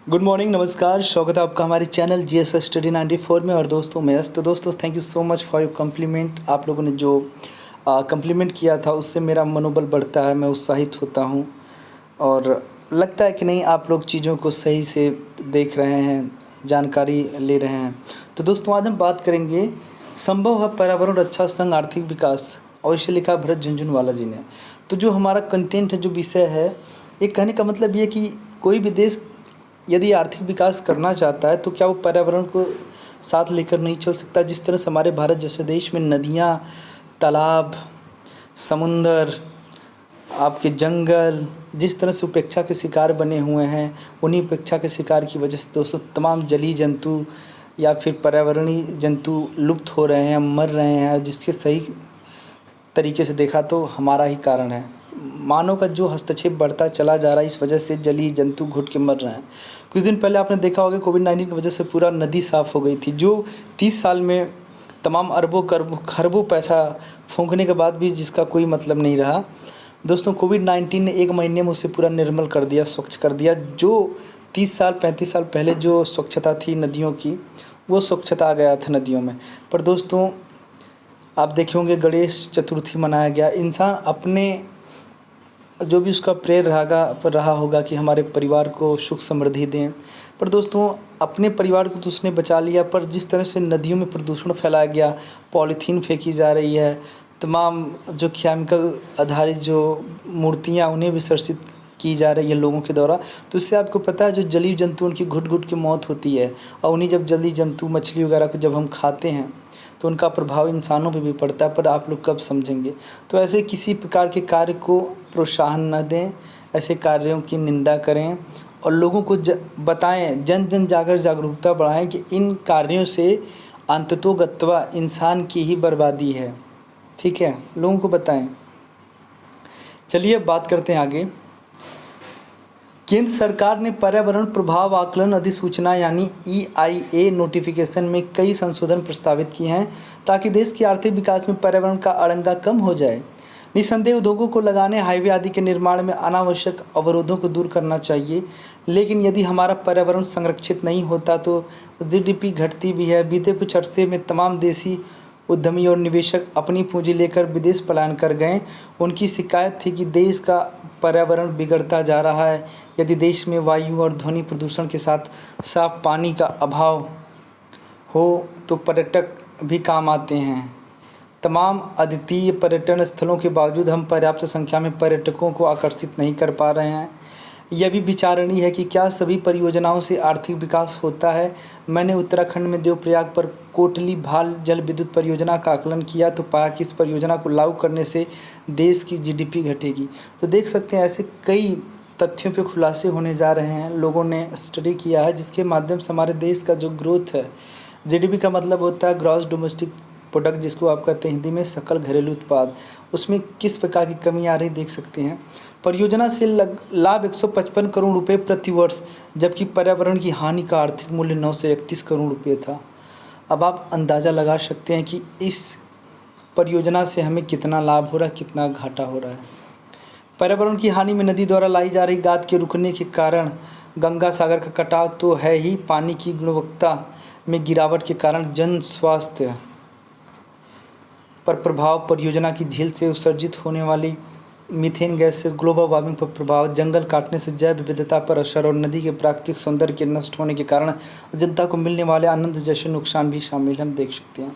Good morning, नमस्कार, स्वागत है आपका हमारे चैनल जीएस स्टडी 94 में। और दोस्तों तो दोस्तों thank you so much for your complement. आप लोगों ने जो कम्प्लीमेंट किया था उससे मेरा मनोबल बढ़ता है, मैं उत्साहित होता हूँ और लगता है कि नहीं आप लोग चीज़ों को सही से देख रहे हैं, जानकारी ले रहे हैं। तो दोस्तों आज हम बात करेंगे संभव है पर्यावरण रक्षा संग आर्थिक विकास, और इसे लिखा भरत झुनझुनवाला जी ने। तो जो हमारा कंटेंट है, जो विषय है, ये कहने का मतलब ये कि कोई भी देश यदि आर्थिक विकास करना चाहता है तो क्या वो पर्यावरण को साथ लेकर नहीं चल सकता। जिस तरह से हमारे भारत जैसे देश में नदियाँ, तालाब, समुंदर, आपके जंगल जिस तरह से उपेक्षा के शिकार बने हुए हैं, उन्हीं उपेक्षा के शिकार की वजह से दोस्तों तमाम जलीय जंतु या फिर पर्यावरणीय जंतु लुप्त हो रहे हैं, मर रहे हैं, जिसके सही तरीके से देखा तो हमारा ही कारण है। मानव का जो हस्तक्षेप बढ़ता चला जा रहा है, इस वजह से जलीय जंतु घुट के मर रहे हैं। कुछ दिन पहले आपने देखा होगा कोविड-19 की वजह से पूरा नदी साफ़ हो गई थी, जो 30 साल में तमाम अरबों खरबों पैसा फूंकने के बाद भी जिसका कोई मतलब नहीं रहा। दोस्तों कोविड-19 ने 1 महीने में उसे पूरा निर्मल कर दिया, स्वच्छ कर दिया। जो 30 साल 35 साल पहले जो स्वच्छता थी नदियों की, वो स्वच्छता आ गया था नदियों में। पर दोस्तों आप देखे होंगे गणेश चतुर्थी मनाया गया, इंसान अपने जो भी उसका प्रेय रहा होगा कि हमारे परिवार को सुख समृद्धि दें, पर दोस्तों अपने परिवार को तो उसने बचा लिया, पर जिस तरह से नदियों में प्रदूषण फैलाया गया, पॉलीथीन फेंकी जा रही है, तमाम जो केमिकल आधारित जो मूर्तियाँ उन्हें विसर्जित की जा रही है लोगों के द्वारा, तो इससे आपको पता है जो जलीय जंतु उनकी घुट-घुट के मौत होती है। और उन्हीं जब जलीय जंतु मछली वगैरह को जब हम खाते हैं तो उनका प्रभाव इंसानों पे भी पड़ता है, पर आप लोग कब समझेंगे। तो ऐसे किसी प्रकार के कार्य को प्रोत्साहन न दें, ऐसे कार्यों की निंदा करें और लोगों को बताएं, जन जागरूकता बढ़ाएं कि इन कार्यों से अंततोगत्वा इंसान की ही बर्बादी है। ठीक है, लोगों को बताएं। चलिए अब बात करते हैं आगे। केंद्र सरकार ने पर्यावरण प्रभाव आकलन अधिसूचना यानी EIA नोटिफिकेशन में कई संशोधन प्रस्तावित किए हैं ताकि देश के आर्थिक विकास में पर्यावरण का अड़ंगा कम हो जाए। निस्संदेह उद्योगों को लगाने, हाईवे आदि के निर्माण में अनावश्यक अवरोधों को दूर करना चाहिए, लेकिन यदि हमारा पर्यावरण संरक्षित नहीं होता तो GDP घटती भी है। बीते कुछ अर्से में तमाम देसी उद्यमी और निवेशक अपनी पूंजी लेकर विदेश पलायन कर गए। उनकी शिकायत थी कि देश का पर्यावरण बिगड़ता जा रहा है। यदि देश में वायु और ध्वनि प्रदूषण के साथ साफ पानी का अभाव हो तो पर्यटक भी काम आते हैं। तमाम अद्वितीय पर्यटन स्थलों के बावजूद हम पर्याप्त संख्या में पर्यटकों को आकर्षित नहीं कर पा रहे हैं। यह भी विचारणीय है कि क्या सभी परियोजनाओं से आर्थिक विकास होता है। मैंने उत्तराखंड में देवप्रयाग पर कोटली भाल जल विद्युत परियोजना का आकलन किया तो पाया कि इस परियोजना को लागू करने से देश की GDP घटेगी। तो देख सकते हैं ऐसे कई तथ्यों पे खुलासे होने जा रहे हैं। लोगों ने स्टडी किया है जिसके माध्यम से हमारे देश का जो ग्रोथ है, GDP का मतलब होता है ग्रॉस डोमेस्टिक प्रोडक्ट, जिसको आप कहते हैं हिंदी में सकल घरेलू उत्पाद, उसमें किस प्रकार की कमी आ रही देख सकते हैं। परियोजना से लाभ 155 करोड़ रुपए प्रति वर्ष, जबकि पर्यावरण की हानि का आर्थिक मूल्य 9 से 31 करोड़ रुपये था। अब आप अंदाज़ा लगा सकते हैं कि इस परियोजना से हमें कितना लाभ हो रहा है, कितना घाटा हो रहा है। पर्यावरण की हानि में नदी द्वारा लाई जा रही गाद के रुकने के कारण गंगा सागर का कटाव तो है ही, पानी की गुणवत्ता में गिरावट के कारण जन स्वास्थ्य पर प्रभाव, परियोजना की झील से उत्सर्जित होने वाली मीथेन गैस से ग्लोबल वार्मिंग पर प्रभाव, जंगल काटने से जैव विविधता पर असर और नदी के प्राकृतिक सौंदर्य के नष्ट होने के कारण जनता को मिलने वाले आनंद जैसे नुकसान भी शामिल हम देख सकते हैं।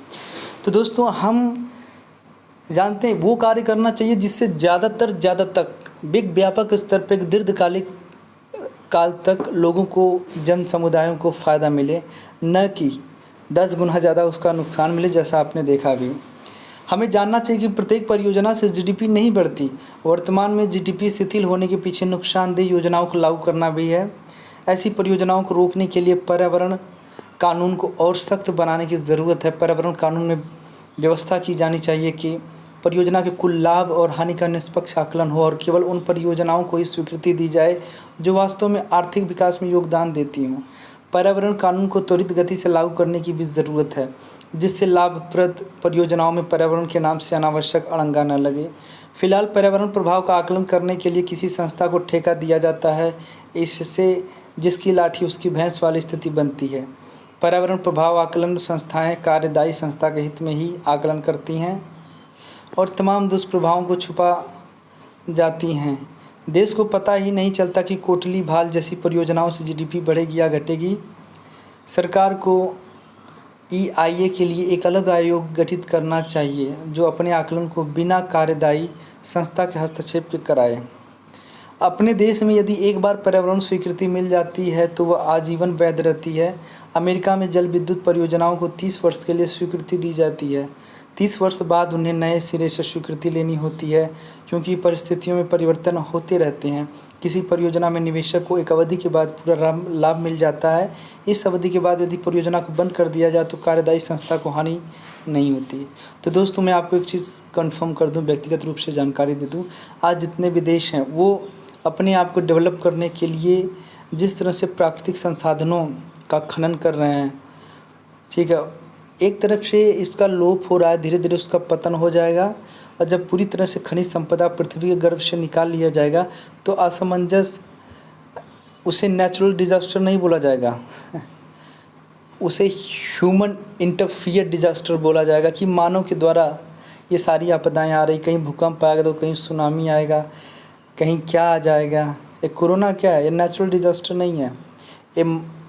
तो दोस्तों हम जानते हैं वो कार्य करना चाहिए जिससे ज़्यादा तक व्यापक स्तर पर दीर्घकालिक काल तक लोगों को, जन समुदायों को फ़ायदा मिले, न कि 10 गुना ज़्यादा उसका नुकसान मिले, जैसा आपने देखा अभी। हमें जानना चाहिए कि प्रत्येक परियोजना से GDP नहीं बढ़ती। वर्तमान में GDP शिथिल होने के पीछे नुकसानदेह योजनाओं को लागू करना भी है। ऐसी परियोजनाओं को रोकने के लिए पर्यावरण कानून को और सख्त बनाने की ज़रूरत है। पर्यावरण कानून में व्यवस्था की जानी चाहिए कि परियोजना के कुल लाभ और हानि का निष्पक्ष आकलन हो और केवल उन परियोजनाओं को ही स्वीकृति दी जाए जो वास्तव में आर्थिक विकास में योगदान देती हों। पर्यावरण कानून को त्वरित गति से लागू करने की भी ज़रूरत है, जिससे लाभप्रद परियोजनाओं में पर्यावरण के नाम से अनावश्यक अड़ंगा न लगे। फिलहाल पर्यावरण प्रभाव का आकलन करने के लिए किसी संस्था को ठेका दिया जाता है, इससे जिसकी लाठी उसकी भैंस वाली स्थिति बनती है। पर्यावरण प्रभाव आकलन संस्थाएं कार्यदायी संस्था के हित में ही आकलन करती हैं और तमाम दुष्प्रभावों को छुपा जाती हैं। देश को पता ही नहीं चलता कि कोटली भाल जैसी परियोजनाओं से जीडीपी बढ़ेगी या घटेगी। सरकार को ईआईए के लिए एक अलग आयोग गठित करना चाहिए जो अपने आकलन को बिना कार्यदायी संस्था के हस्तक्षेप के कराए। अपने देश में यदि एक बार पर्यावरण स्वीकृति मिल जाती है तो वह आजीवन वैध रहती है। अमेरिका में जल विद्युत परियोजनाओं को 30 वर्ष के लिए स्वीकृति दी जाती है। 30 वर्ष बाद उन्हें नए सिरे से स्वीकृति लेनी होती है, क्योंकि परिस्थितियों में परिवर्तन होते रहते हैं। किसी परियोजना में निवेशक को एक अवधि के बाद पूरा लाभ मिल जाता है। इस अवधि के बाद यदि परियोजना को बंद कर दिया जाए तो कार्यदायी संस्था को हानि नहीं होती। तो दोस्तों, मैं आपको एक चीज़ कंफर्म कर दूं, व्यक्तिगत रूप से जानकारी दे दूं, आज जितने भी देश हैं वो अपने आप को डेवलप करने के लिए जिस तरह से प्राकृतिक संसाधनों का खनन कर रहे हैं, ठीक है, एक तरफ से इसका लोप हो रहा है, धीरे धीरे उसका पतन हो जाएगा। और जब पूरी तरह से खनिज संपदा पृथ्वी के गर्भ से निकाल लिया जाएगा तो असमंजस, उसे नेचुरल डिजास्टर नहीं बोला जाएगा उसे ह्यूमन इंटरफियर डिजास्टर बोला जाएगा कि मानव के द्वारा ये सारी आपदाएं आ रही। कहीं भूकंप आएगा तो कहीं सुनामी आएगा, कहीं क्या आ जाएगा। ये कोरोना क्या है? ये नेचुरल डिजास्टर नहीं है, ये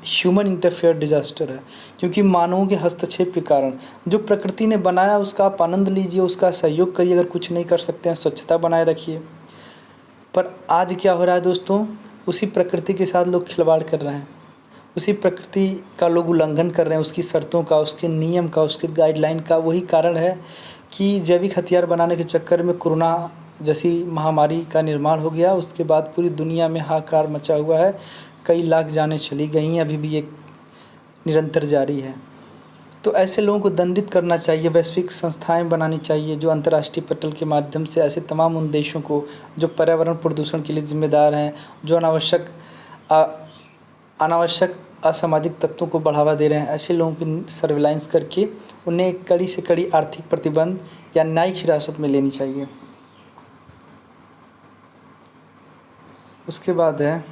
ह्यूमन इंटरफेयर डिजास्टर है, क्योंकि मानवों के हस्तक्षेप के कारण जो प्रकृति ने बनाया उसका आप आनंद लीजिए, उसका सहयोग करिए। अगर कुछ नहीं कर सकते हैं, स्वच्छता बनाए रखिए। पर आज क्या हो रहा है दोस्तों, उसी प्रकृति के साथ लोग खिलवाड़ कर रहे हैं, उसी प्रकृति का लोग उल्लंघन कर रहे हैं, उसकी शर्तों का, उसके नियम का, उसके गाइडलाइन का। वही कारण है कि जैविक हथियार बनाने के चक्कर में कोरोना जैसी महामारी का निर्माण हो गया। उसके बाद पूरी दुनिया में हाहाकार मचा हुआ है, कई लाख जानें चली गई हैं, अभी भी ये निरंतर जारी है। तो ऐसे लोगों को दंडित करना चाहिए, वैश्विक संस्थाएं बनानी चाहिए जो अंतर्राष्ट्रीय पटल के माध्यम से ऐसे तमाम उन देशों को जो पर्यावरण प्रदूषण के लिए जिम्मेदार हैं, जो अनावश्यक असामाजिक तत्वों को बढ़ावा दे रहे हैं, ऐसे लोगों की सर्विलांस करके उन्हें कड़ी से कड़ी आर्थिक प्रतिबंध या न्यायिक हिरासत में लेनी चाहिए। उसके बाद है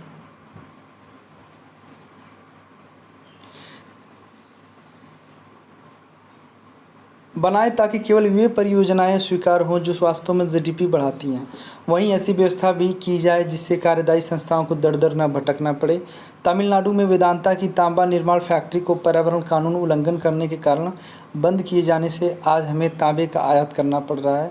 बनाए ताकि केवल वे परियोजनाएं स्वीकार हों जो वास्तव में जीडीपी बढ़ाती हैं। वहीं ऐसी व्यवस्था भी की जाए जिससे कार्यदायी संस्थाओं को दर दर न भटकना पड़े। तमिलनाडु में वेदांता की तांबा निर्माण फैक्ट्री को पर्यावरण कानून उल्लंघन करने के कारण बंद किए जाने से आज हमें तांबे का आयात करना पड़ रहा है।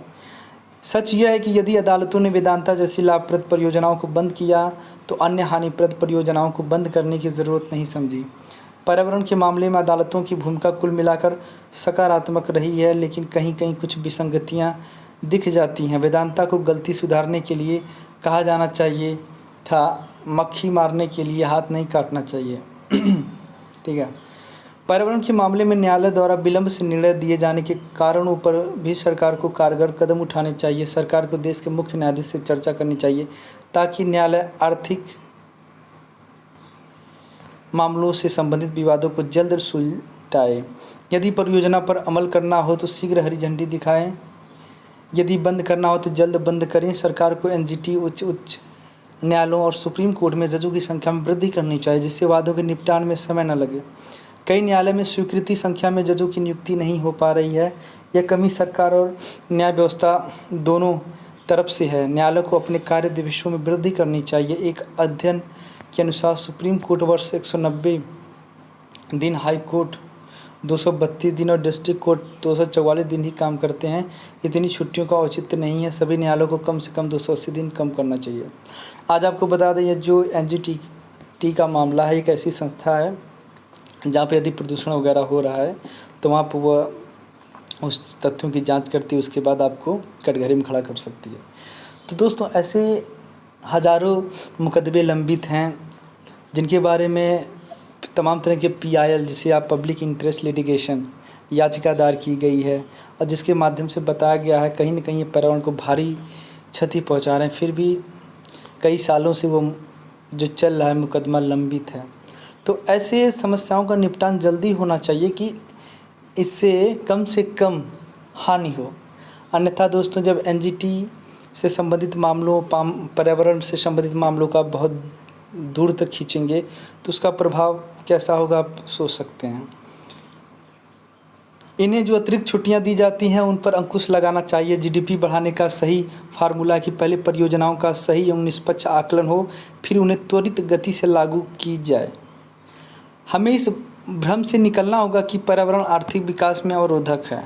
सच यह है कि यदि अदालतों ने वेदांता जैसी लाभप्रद परियोजनाओं को बंद किया तो अन्य हानिप्रद परियोजनाओं को बंद करने की ज़रूरत नहीं समझी। पर्यावरण के मामले में अदालतों की भूमिका कुल मिलाकर सकारात्मक रही है, लेकिन कहीं कहीं कुछ विसंगतियां दिख जाती हैं। वेदांता को गलती सुधारने के लिए कहा जाना चाहिए था, मक्खी मारने के लिए हाथ नहीं काटना चाहिए ठीक है। पर्यावरण के मामले में न्यायालय द्वारा विलंब से निर्णय दिए जाने के कारणों पर भी सरकार को कारगर कदम उठाने चाहिए। सरकार को देश के मुख्य न्यायाधीश से चर्चा करनी चाहिए ताकि न्यायालय आर्थिक मामलों से संबंधित विवादों को जल्द सुलझाए। यदि परियोजना पर अमल करना हो तो शीघ्र हरी झंडी दिखाएं, यदि बंद करना हो तो जल्द बंद करें। सरकार को एनजीटी, उच्च न्यायालयों और सुप्रीम कोर्ट में जजों की संख्या में वृद्धि करनी चाहिए जिससे वादों के निपटान में समय न लगे। कई न्यायालय में स्वीकृति संख्या में जजों की नियुक्ति नहीं हो पा रही है। यह कमी सरकार और न्याय व्यवस्था दोनों तरफ से है। न्यायालय को अपने कार्य दिवसों में वृद्धि करनी चाहिए। एक अध्ययन के अनुसार सुप्रीम कोर्ट वर्ष 190 दिन, हाई कोर्ट 232 दिन और डिस्ट्रिक्ट कोर्ट 244 दिन ही काम करते हैं। इतनी छुट्टियों का औचित्य नहीं है। सभी न्यायालयों को कम से कम 280 दिन कम करना चाहिए। आज आपको बता दें, ये जो एनजीटी का मामला है, एक ऐसी संस्था है जहाँ पे यदि प्रदूषण वगैरह हो रहा है तो वहाँ पर वह उस तथ्यों की जांच करती है, उसके बाद आपको कटघरे में खड़ा कर सकती है। तो दोस्तों, ऐसे हज़ारों मुकदमे लंबित हैं जिनके बारे में तमाम तरह के पीआईएल, जिसे आप पब्लिक इंटरेस्ट लिटिगेशन, याचिका दायर की गई है और जिसके माध्यम से बताया गया है कहीं न कहीं पर्यावरण को भारी क्षति पहुंचा रहे हैं। फिर भी कई सालों से वो जो चल रहा है मुकदमा लंबित है। तो ऐसे समस्याओं का निपटान जल्दी होना चाहिए कि इससे कम से कम हानि हो। अन्यथा दोस्तों, जब एनजीटी से संबंधित मामलों पर्यावरण से संबंधित मामलों का बहुत दूर तक खींचेंगे तो उसका प्रभाव कैसा होगा आप सोच सकते हैं। इन्हें जो अतिरिक्त छुट्टियां दी जाती हैं उन पर अंकुश लगाना चाहिए। जीडीपी बढ़ाने का सही फार्मूला कि पहले परियोजनाओं का सही एवं निष्पक्ष आकलन हो, फिर उन्हें त्वरित गति से लागू की जाए। हमें इस भ्रम से निकलना होगा कि पर्यावरण आर्थिक विकास में अवरोधक है।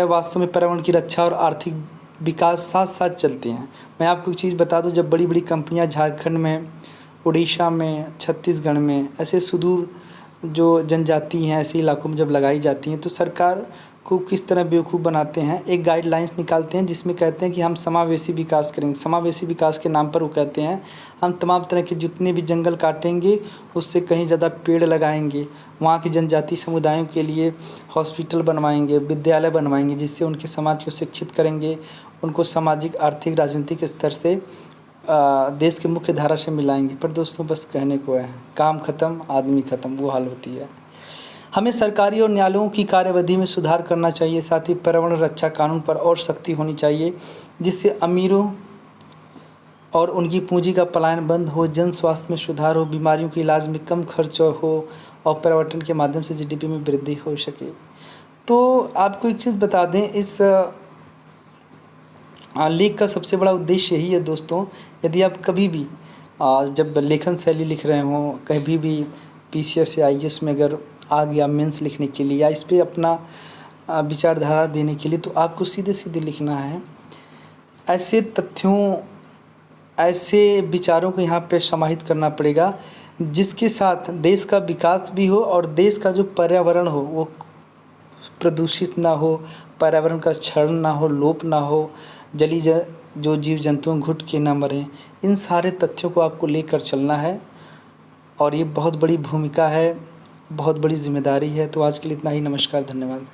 वास्तव में पर्यावरण की रक्षा और आर्थिक विकास साथ साथ चलते हैं। मैं आपको एक चीज़ बता दूं, जब बड़ी बड़ी कंपनियां झारखंड में, उड़ीसा में, छत्तीसगढ़ में ऐसे सुदूर जो जनजाति हैं ऐसे इलाकों में जब लगाई जाती हैं तो सरकार को किस तरह बेवकूफ़ बनाते हैं। एक गाइडलाइंस निकालते हैं जिसमें कहते हैं कि हम समावेशी विकास करेंगे। समावेशी विकास के नाम पर वो कहते हैं हम तमाम तरह के जितने भी जंगल काटेंगे उससे कहीं ज़्यादा पेड़ लगाएंगे, वहाँ की जनजाति समुदायों के लिए हॉस्पिटल बनवाएंगे, विद्यालय बनवाएंगे, जिससे उनके समाज को शिक्षित करेंगे, उनको सामाजिक, आर्थिक, राजनीतिक स्तर से देश के मुख्य धारा से मिलाएंगे। पर दोस्तों बस कहने को है, काम ख़त्म आदमी ख़त्म, वो हाल होती है। हमें सरकारी और न्यायालयों की कार्यविधि में सुधार करना चाहिए। साथ ही पर्यावरण रक्षा कानून पर और सख्ती होनी चाहिए जिससे अमीरों और उनकी पूंजी का पलायन बंद हो, जन स्वास्थ्य में सुधार हो, बीमारियों के इलाज में कम खर्च हो और पर्यटन के माध्यम से जीडीपी में वृद्धि हो सके। तो आपको एक चीज़ बता दें, इस लेख का सबसे बड़ा उद्देश्य यही है दोस्तों। यदि आप कभी भी जब लेखन शैली लिख रहे हों, कभी भी पीसीएस या आईएएस में अगर आ गया मेंस लिखने के लिए या इस पे अपना विचारधारा देने के लिए, तो आपको सीधे सीधे लिखना है। ऐसे तथ्यों, ऐसे विचारों को यहाँ पे समाहित करना पड़ेगा जिसके साथ देश का विकास भी हो और देश का जो पर्यावरण हो वो प्रदूषित ना हो, पर्यावरण का क्षरण ना हो, लोप ना हो, जो जीव जंतु घुट के ना मरें। इन सारे तथ्यों को आपको लेकर चलना है और ये बहुत बड़ी भूमिका है, बहुत बड़ी जिम्मेदारी है। तो आज के लिए इतना ही। नमस्कार, धन्यवाद।